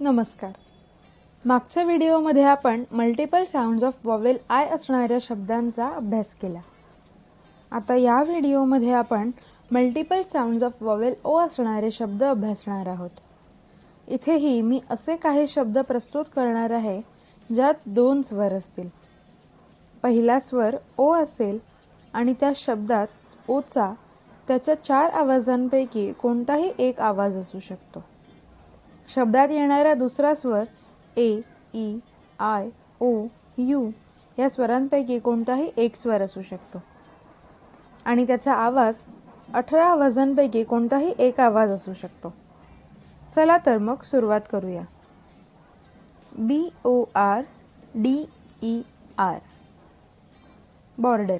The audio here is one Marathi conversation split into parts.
नमस्कार. मागच्या व्हिडिओमध्ये आपण multiple sounds of vowel I असणाऱ्या शब्दांचा अभ्यास केला. आता या व्हिडिओमध्ये आपण मल्टिपल साऊंड्स ऑफ वॉवेल ओ असणारे शब्द अभ्यासणार आहोत. इथेही मी असे काही शब्द प्रस्तुत करणार आहे ज्यात 2 स्वर असतील. पहिला स्वर ओ असेल आणि त्या शब्दात ओचा त्याच्या 4 आवाजांपैकी कोणताही एक आवाज असू शकतो. शब्दात येणारा दुसरा स्वर ए, ई, आय, ओ, यू या स्वरांपैकी कोणताही एक स्वर असू शकतो आणि त्याचा आवाज 18 आवाजांपैकी कोणताही एक आवाज असू शकतो. चला तर मग सुरुवात करूया. BORDER border.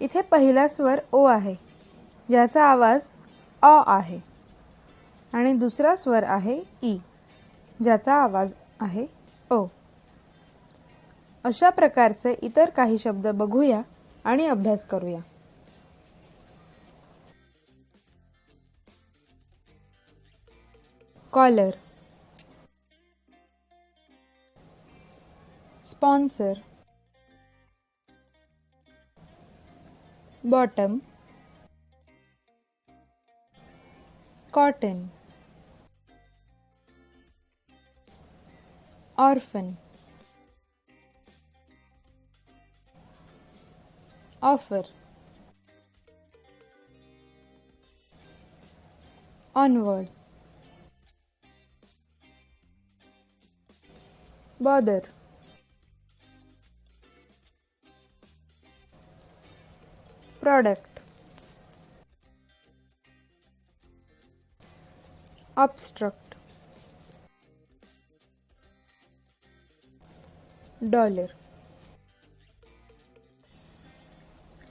इथे पहिला स्वर ओ आहे ज्याचा आवाज ऑ आहे आणि दुसरा स्वर आहे ई ज्याचा आवाज आहे ओ. अशा प्रकारचे इतर काही शब्द बघूया आणि अभ्यास करूया. Collar, sponsor, bottom, cotton, orphan, offer, onward, bother, product, obstruct, dollar.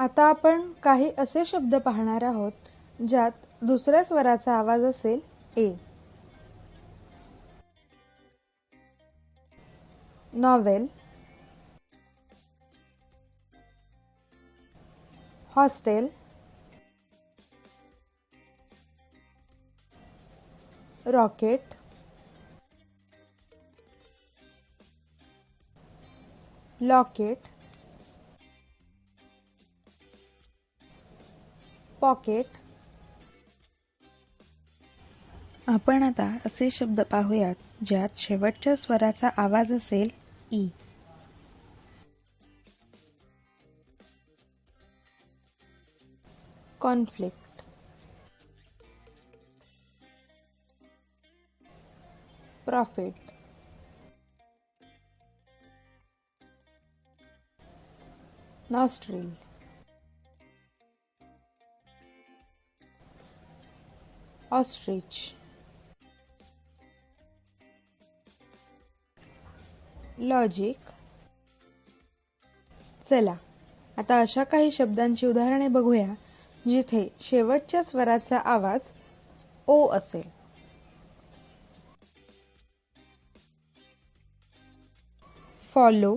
आता आपण काही असे शब्द पाहणार आहोत ज्यात दुसऱ्या स्वराचा आवाज असेल ए. Novel, hostel, rocket, locket, pocket. आपण आता असे शब्द पाहूयात ज्यात शेवटच्या स्वराचा आवाज असेल E. Conflict, profit, nostril, ostrich, logic. चला आता अशा काही शब्दांची उदाहरणे बघूया जिथे शेवटच्या स्वराचा आवाज ओ असेल. Follow,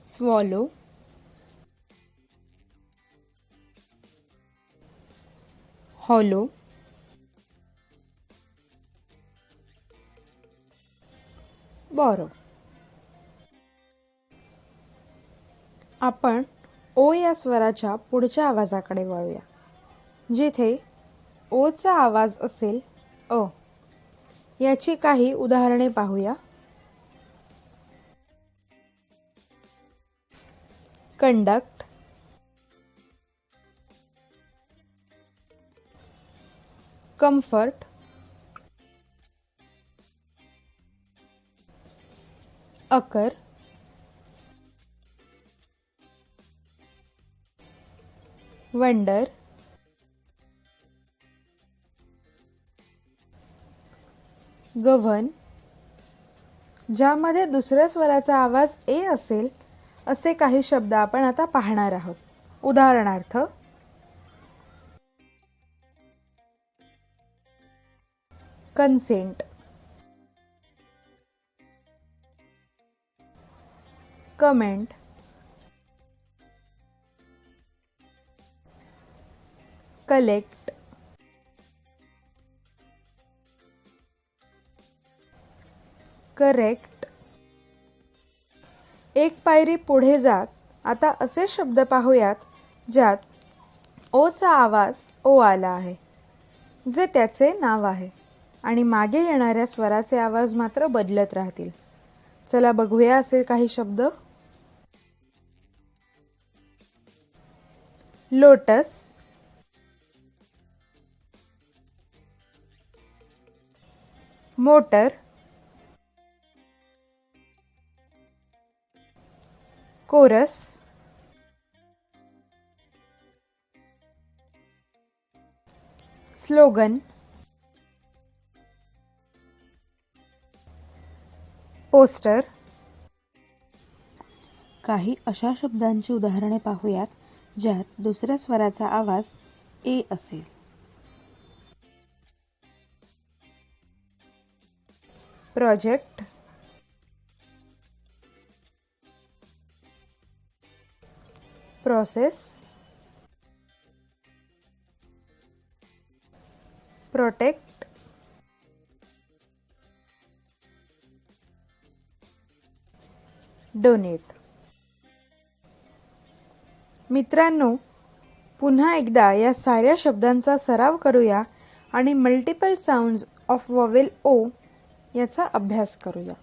swallow, hollow, borrow. आपण ओ या स्वराच्या पुढच्या आवाजाकडे वळूया जिथे ओचा आवाज असेल अ. याची काही उदाहरणे पाहूया. Conduct, comfort, occur, wonder, govern. ज्यामध्ये दुसऱ्या स्वराचा आवाज ए असेल असे काही शब्द आपण आता पाहणार आहोत. उदाहरणार्थ कन्सेंट, कमेंट, कलेक्ट, करेक्ट. एक पायरी पुढे जात आता असे शब्द पाहूयात ज्यात ओचा आवाज ओ आला आहे, जे त्याचे नाव आहे आणि मागे येणाऱ्या स्वराचे आवाज मात्र बदलत राहतील. चला बघूया असे काही शब्द. Lotus, motor, chorus, slogan, poster. काही अशा शब्दांची उदाहरणे पाहूयात ज्यात दुसऱ्या स्वराचा आवाज ए असेल. Project, process, protect, donate. मित्रांनो, पुन्हा एकदा या साऱ्या शब्दांचा सराव करूया आणि मल्टिपल साऊंड्स ऑफ वॉवेल ओ याचा अभ्यास करूया.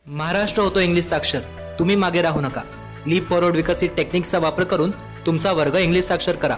महाराष्ट्र होतो इंग्लिश साक्षर. तुम्ही मागे राहू नका. लीप फॉरवर्ड विकसित टेक्निक्सचा वापर करून तुमचा वर्ग इंग्लिश साक्षर करा.